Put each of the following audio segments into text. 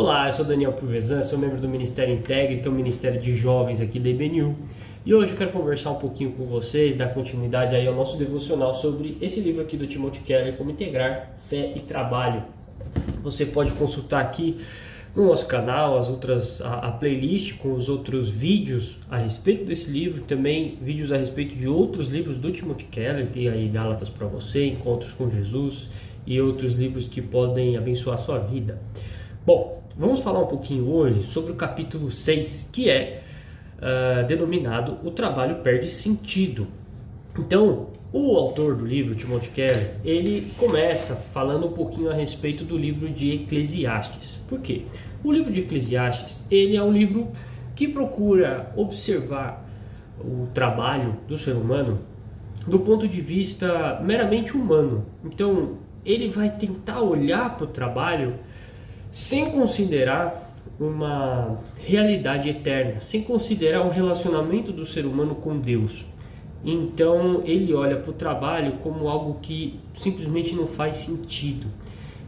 Olá, eu sou Daniel Purvezan, sou membro do Ministério Integre, que é o Ministério de Jovens aqui da IBNU. E hoje eu quero conversar um pouquinho com vocês, dar continuidade aí ao nosso devocional sobre esse livro aqui do Timothy Keller, Como Integrar Fé e Trabalho. Você pode consultar aqui no nosso canal a playlist com os outros vídeos a respeito desse livro, também vídeos a respeito de outros livros do Timothy Keller, tem aí Gálatas para você, Encontros com Jesus e outros livros que podem abençoar a sua vida. Bom, vamos falar um pouquinho hoje sobre o capítulo 6, que é denominado O Trabalho Perde Sentido. Então, o autor do livro, Timothy Keller, ele começa falando um pouquinho a respeito do livro de Eclesiastes. Por quê? O livro de Eclesiastes, ele é um livro que procura observar o trabalho do ser humano do ponto de vista meramente humano. Então, ele vai tentar olhar para o trabalho sem considerar uma realidade eterna, sem considerar o relacionamento do ser humano com Deus. Então ele olha para o trabalho como algo que simplesmente não faz sentido.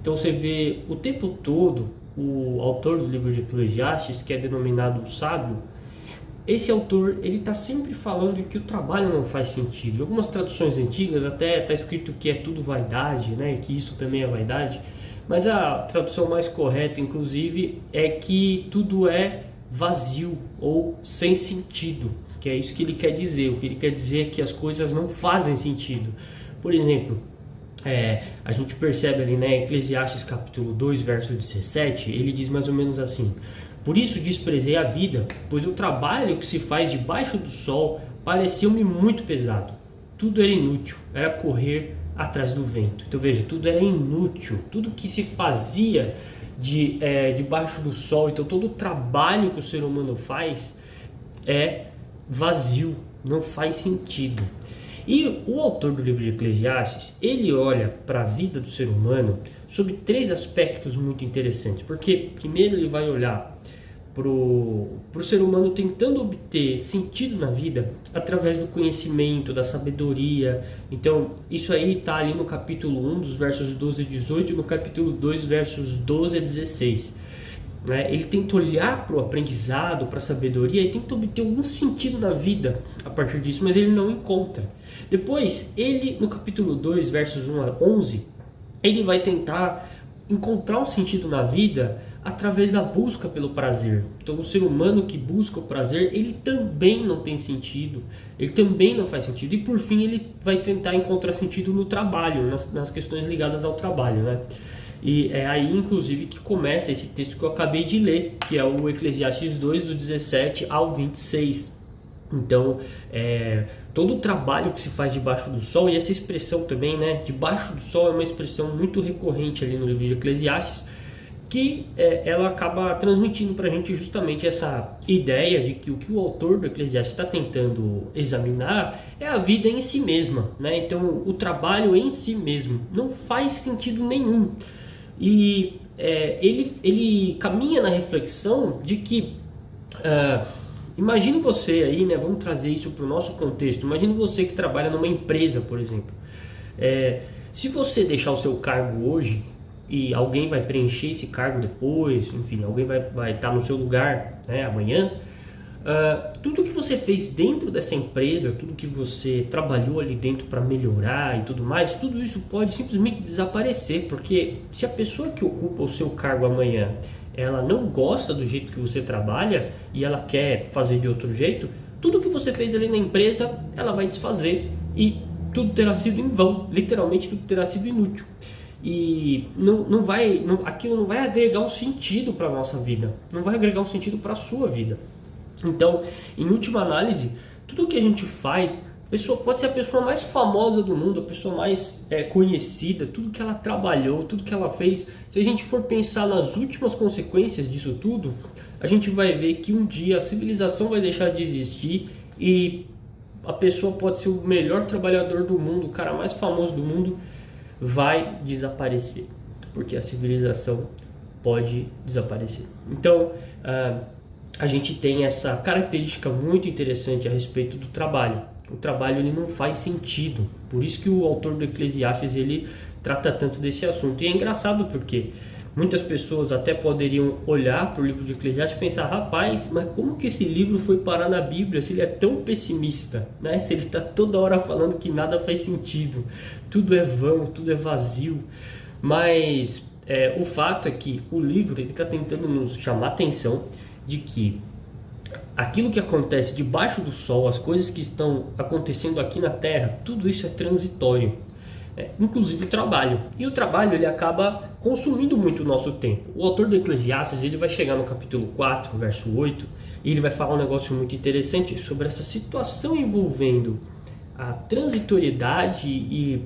Então você vê o tempo todo o autor do livro de Eclesiastes, que é denominado sábio, esse autor ele está sempre falando que o trabalho não faz sentido. Em algumas traduções antigas até está escrito que é tudo vaidade, né? Que isso também é vaidade. Mas a tradução mais correta, inclusive, é que tudo é vazio ou sem sentido, que é isso que ele quer dizer. O que ele quer dizer é que as coisas não fazem sentido. Por exemplo, a gente percebe ali, né, Eclesiastes capítulo 2, verso 17, ele diz mais ou menos assim: por isso desprezei a vida, pois o trabalho que se faz debaixo do sol pareceu-me muito pesado. Tudo era inútil, era correr atrás do vento. Então veja, tudo era inútil, tudo que se fazia debaixo do sol, então todo o trabalho que o ser humano faz é vazio, não faz sentido. E o autor do livro de Eclesiastes, ele olha para a vida do ser humano sob três aspectos muito interessantes, porque primeiro ele vai olhar para o ser humano tentando obter sentido na vida através do conhecimento, da sabedoria. Então isso aí está ali no capítulo 1 dos versos 12 a 18 e no capítulo 2 versos 12 a 16. Ele tenta olhar para o aprendizado, para a sabedoria e tenta obter algum sentido na vida a partir disso, mas ele não encontra. Depois ele, no capítulo 2 versos 1 a 11, ele vai tentar encontrar um sentido na vida através da busca pelo prazer. Então o ser humano que busca o prazer, ele também não tem sentido, ele também não faz sentido. E por fim ele vai tentar encontrar sentido no trabalho, nas questões ligadas ao trabalho, né? E é aí inclusive que começa esse texto que eu acabei de ler, que é o Eclesiastes 2, do 17 ao 26. Então, todo o trabalho que se faz debaixo do sol, e essa expressão também, né, debaixo do sol, é uma expressão muito recorrente ali no livro de Eclesiastes, que ela acaba transmitindo para a gente justamente essa ideia de que o que o autor do Eclesiastes está tentando examinar é a vida em si mesma, né? Então o trabalho em si mesmo não faz sentido nenhum. E ele caminha na reflexão de que imagine você aí, né? Vamos trazer isso para o nosso contexto. Imagine você que trabalha numa empresa, por exemplo. Se você deixar o seu cargo hoje e alguém vai preencher esse cargo depois, enfim, alguém vai estar no seu lugar, né, amanhã, tudo que você fez dentro dessa empresa, tudo que você trabalhou ali dentro para melhorar e tudo mais, tudo isso pode simplesmente desaparecer, porque se a pessoa que ocupa o seu cargo amanhã, ela não gosta do jeito que você trabalha e ela quer fazer de outro jeito, tudo que você fez ali na empresa, ela vai desfazer e tudo terá sido em vão, literalmente tudo terá sido inútil. E aquilo não vai agregar um sentido para a nossa vida, não vai agregar um sentido para a sua vida. Então, em última análise, tudo que a gente faz, pode ser a pessoa mais famosa do mundo, a pessoa mais conhecida, tudo que ela trabalhou, tudo que ela fez, se a gente for pensar nas últimas consequências disso tudo, a gente vai ver que um dia a civilização vai deixar de existir e a pessoa pode ser o melhor trabalhador do mundo, o cara mais famoso do mundo, vai desaparecer, porque a civilização pode desaparecer. Então, a gente tem essa característica muito interessante a respeito do trabalho. O trabalho ele não faz sentido, por isso que o autor do Eclesiastes ele trata tanto desse assunto. E é engraçado porque Muitas pessoas até poderiam olhar para o livro de Eclesiastes e pensar, rapaz, mas como que esse livro foi parar na Bíblia se ele é tão pessimista, né? Se ele está toda hora falando que nada faz sentido, tudo é vão, tudo é vazio. Mas o fato é que o livro está tentando nos chamar a atenção de que aquilo que acontece debaixo do sol, as coisas que estão acontecendo aqui na Terra, tudo isso é transitório. Inclusive o trabalho. E o trabalho ele acaba consumindo muito o nosso tempo. O autor do Eclesiastes ele vai chegar no capítulo 4, verso 8, e ele vai falar um negócio muito interessante sobre essa situação envolvendo a transitoriedade e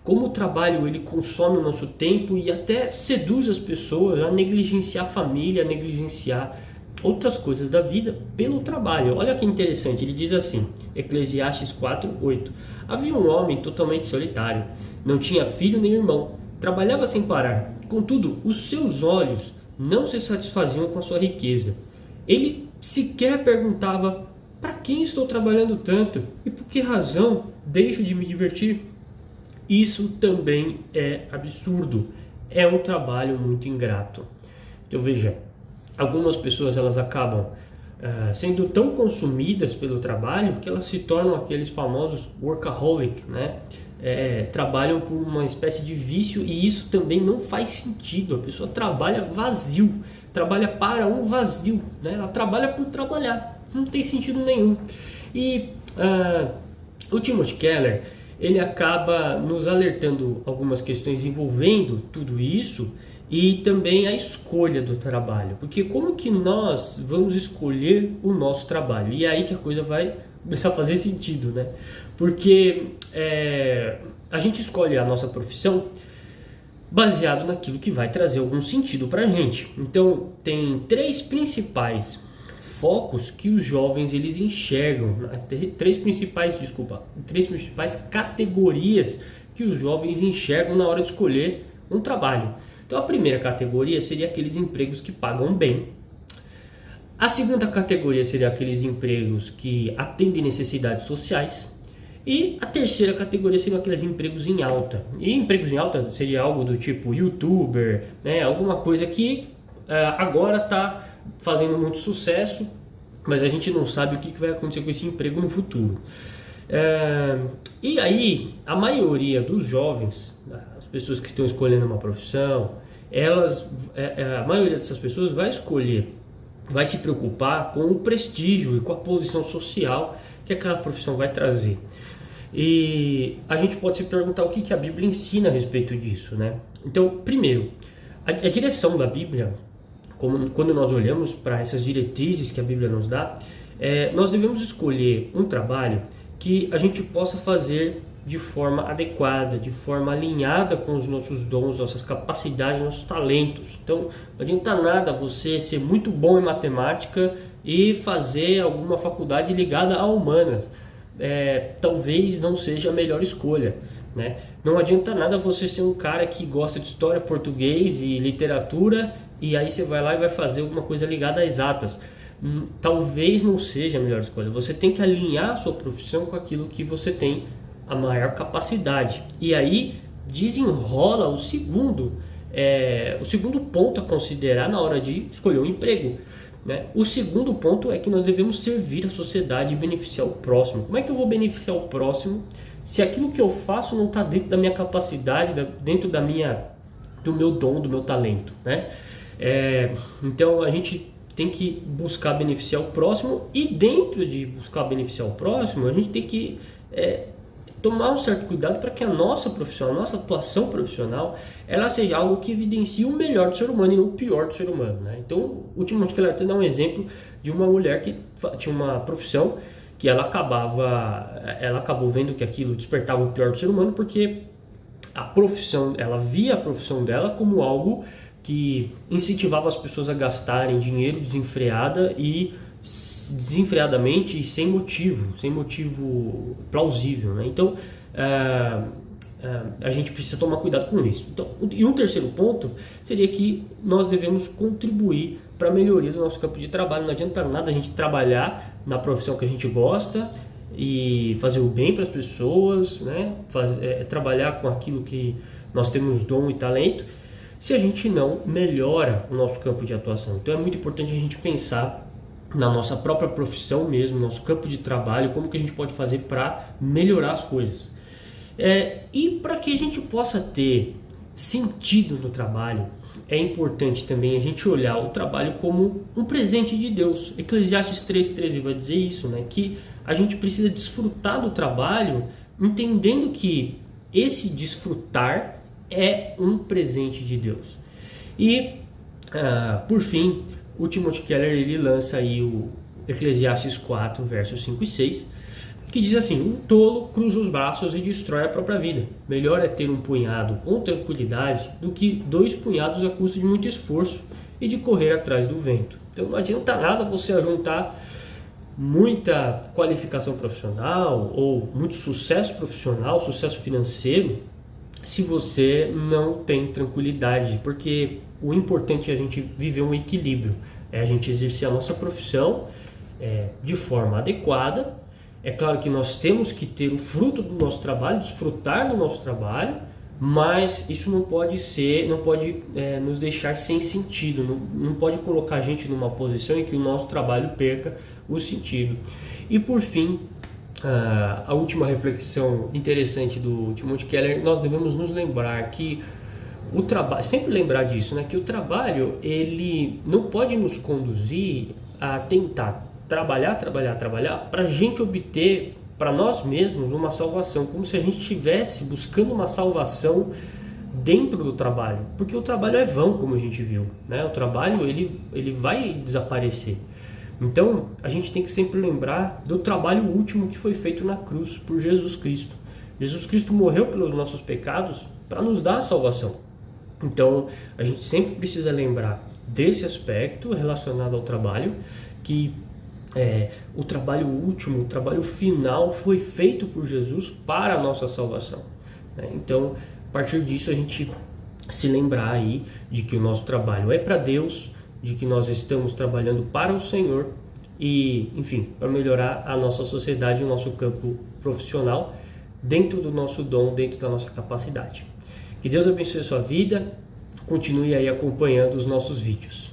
como o trabalho ele consome o nosso tempo e até seduz as pessoas a negligenciar a família, a negligenciar outras coisas da vida pelo trabalho. Olha que interessante, ele diz assim, Eclesiastes 4, 8. Havia um homem totalmente solitário, não tinha filho nem irmão, trabalhava sem parar. Contudo, os seus olhos não se satisfaziam com a sua riqueza. Ele sequer perguntava, para quem estou trabalhando tanto? E por que razão deixo de me divertir? Isso também é absurdo. É um trabalho muito ingrato. Então veja, algumas pessoas elas acabam sendo tão consumidas pelo trabalho que elas se tornam aqueles famosos workaholic, né? Trabalham por uma espécie de vício e isso também não faz sentido. A pessoa trabalha vazio, trabalha para um vazio, né? Ela trabalha por trabalhar, não tem sentido nenhum. E o Timothy Keller ele acaba nos alertando algumas questões envolvendo tudo isso e também a escolha do trabalho, porque como que nós vamos escolher o nosso trabalho? E é aí que a coisa vai começar a fazer sentido, né? Porque a gente escolhe a nossa profissão baseado naquilo que vai trazer algum sentido para a gente. Então tem três principais focos que os jovens eles enxergam, três principais categorias que os jovens enxergam na hora de escolher um trabalho. Então a primeira categoria seria aqueles empregos que pagam bem. A segunda categoria seria aqueles empregos que atendem necessidades sociais. E a terceira categoria seriam aqueles empregos em alta. E empregos em alta seria algo do tipo youtuber, né? Alguma coisa que agora está fazendo muito sucesso, mas a gente não sabe o que vai acontecer com esse emprego no futuro. E aí, a maioria dos jovens, as pessoas que estão escolhendo uma profissão, a maioria dessas pessoas vai se preocupar com o prestígio e com a posição social que aquela profissão vai trazer. E a gente pode se perguntar o que a Bíblia ensina a respeito disso, né? Então, primeiro, a direção da Bíblia, quando nós olhamos para essas diretrizes que a Bíblia nos dá, nós devemos escolher um trabalho que a gente possa fazer de forma adequada, de forma alinhada com os nossos dons, nossas capacidades, nossos talentos. Então, não adianta nada você ser muito bom em matemática e fazer alguma faculdade ligada a humanas. Talvez não seja a melhor escolha, né? Não adianta nada você ser um cara que gosta de história, português e literatura e aí você vai lá e vai fazer alguma coisa ligada a exatas. Talvez não seja a melhor escolha. Você tem que alinhar a sua profissão com aquilo que você tem a maior capacidade. E aí desenrola o segundo ponto a considerar na hora de escolher um emprego, né? O segundo ponto é que nós devemos servir a sociedade e beneficiar o próximo. Como é que eu vou beneficiar o próximo se aquilo que eu faço não está dentro da minha capacidade, dentro do meu dom, do meu talento, né? Então a gente tem que buscar beneficiar o próximo e dentro de buscar beneficiar o próximo a gente tem que tomar um certo cuidado para que a nossa profissão, a nossa atuação profissional, ela seja algo que evidencie o melhor do ser humano e não o pior do ser humano, né? Então, o Timothy Keller dá um exemplo de uma mulher que tinha uma profissão que ela acabou vendo que aquilo despertava o pior do ser humano porque ela via a profissão dela como algo que incentivava as pessoas a gastarem dinheiro desenfreadamente e sem motivo plausível, né? Então a gente precisa tomar cuidado com isso. Então, e um terceiro ponto seria que nós devemos contribuir para a melhoria do nosso campo de trabalho. Não adianta nada a gente trabalhar na profissão que a gente gosta e fazer o bem para as pessoas, né? Trabalhar com aquilo que nós temos dom e talento, se a gente não melhora o nosso campo de atuação. Então é muito importante a gente pensar na nossa própria profissão mesmo, nosso campo de trabalho, como que a gente pode fazer para melhorar as coisas. E para que a gente possa ter sentido no trabalho, é importante também a gente olhar o trabalho como um presente de Deus. Eclesiastes 3,13 vai dizer isso, né? Que a gente precisa desfrutar do trabalho, entendendo que esse desfrutar é um presente de Deus. E, por fim, o Timothy Keller ele lança aí o Eclesiastes 4, versos 5 e 6, que diz assim: um tolo cruza os braços e destrói a própria vida. Melhor é ter um punhado com tranquilidade do que 2 punhados à custa de muito esforço e de correr atrás do vento. Então não adianta nada você juntar muita qualificação profissional ou muito sucesso profissional, sucesso financeiro, se você não tem tranquilidade, porque o importante é a gente viver um equilíbrio, é a gente exercer a nossa profissão de forma adequada. É claro que nós temos que ter o fruto do nosso trabalho, desfrutar do nosso trabalho, mas isso não pode nos deixar sem sentido, não pode colocar a gente numa posição em que o nosso trabalho perca o sentido. E por fim, a última reflexão interessante do Timothy Keller, nós devemos nos lembrar que o trabalho, sempre lembrar disso, né, que o trabalho ele não pode nos conduzir a tentar trabalhar para a gente obter para nós mesmos uma salvação, como se a gente estivesse buscando uma salvação dentro do trabalho, porque o trabalho é vão, como a gente viu, né? O trabalho ele vai desaparecer. Então a gente tem que sempre lembrar do trabalho último que foi feito na cruz por Jesus Cristo. Jesus Cristo morreu pelos nossos pecados para nos dar a salvação. Então a gente sempre precisa lembrar desse aspecto relacionado ao trabalho, que o trabalho último, o trabalho final foi feito por Jesus para a nossa salvação, né? Então, a partir disso, a gente se lembrar aí de que o nosso trabalho é para Deus, de que nós estamos trabalhando para o Senhor e, enfim, para melhorar a nossa sociedade, o nosso campo profissional, dentro do nosso dom, dentro da nossa capacidade. Que Deus abençoe a sua vida, continue aí acompanhando os nossos vídeos.